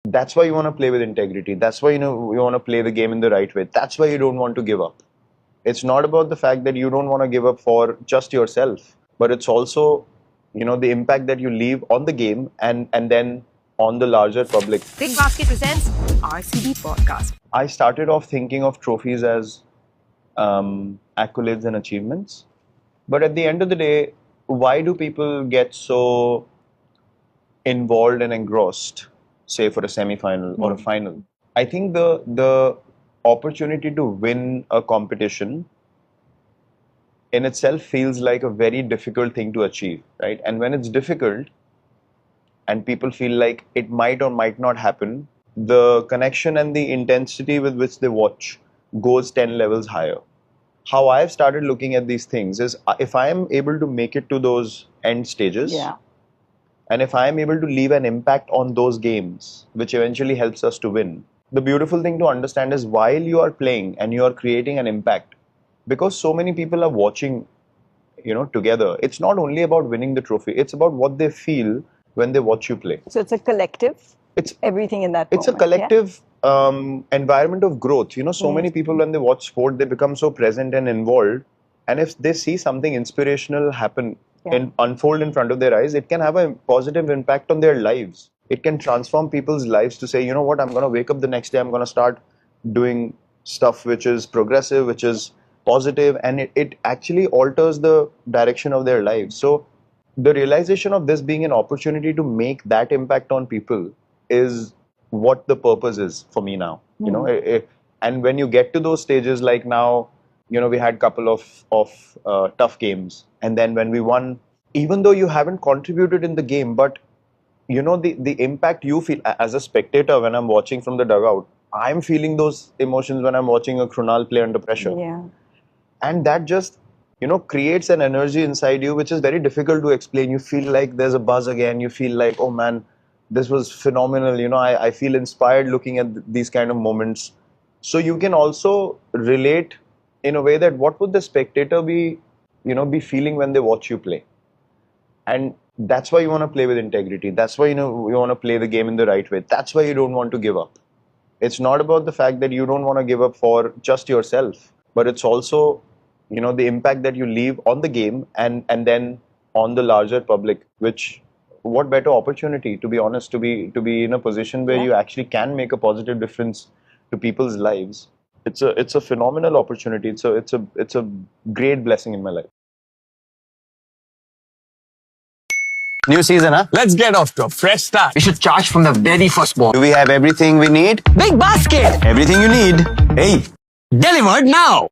That's why you want to play with integrity. That's why you want to play the game in the right way. That's why you don't want to give up. It's not about the fact that you don't want to give up for just yourself, but it's also the impact that you leave on the game and then on the larger public. Big Basket presents RCB Podcast. I started off thinking of trophies as accolades and achievements, but at the end of the day, why do people get so involved and engrossed, say for a semi-final or a final? I think the opportunity to win a competition in itself feels like a very difficult thing to achieve, right? And when it's difficult and people feel like it might or might not happen, the connection and the intensity with which they watch goes 10 levels higher. How I've started looking at these things is if I am able to make it to those end stages, and if I am able to leave an impact on those games, which eventually helps us to win, the beautiful thing to understand is while you are playing and you are creating an impact, because so many people are watching, together, it's not only about winning the trophy, it's about what they feel when they watch you play. So it's a collective. It's everything in that. It's a collective environment of growth. So many people when they watch sport, they become so present and involved. And if they see something inspirational happen and unfold in front of their eyes, it can have a positive impact on their lives. It can transform people's lives to say, you know what, I'm going to wake up the next day, I'm going to start doing stuff which is progressive, which is positive, and it actually alters the direction of their lives. So the realization of this being an opportunity to make that impact on people is what the purpose is for me now. And when you get to those stages, like now, we had a couple of tough games, and then when we won, even though you haven't contributed in the game, but the impact you feel as a spectator when I'm watching from the dugout, I'm feeling those emotions when I'm watching a Krunal play under pressure. And that just creates an energy inside you which is very difficult to explain. You feel like there's a buzz again. You feel like, oh man, this was phenomenal. I feel inspired looking at these kind of moments. So you can also relate in a way that what would the spectator be feeling when they watch you play. And that's why you want to play with integrity. That's why you want to play the game in the right way. That's why you don't want to give up. It's not about the fact that you don't want to give up for just yourself, but it's also the impact that you leave on the game and then on the larger public. Which, what better opportunity, to be honest, to be in a position where you actually can make a positive difference to people's lives. It's a phenomenal opportunity. It's a great blessing in my life. New season, huh? Let's get off to a fresh start. We should charge from the very first ball. Do we have everything we need? Big Basket! Everything you need. Hey, Delivered now!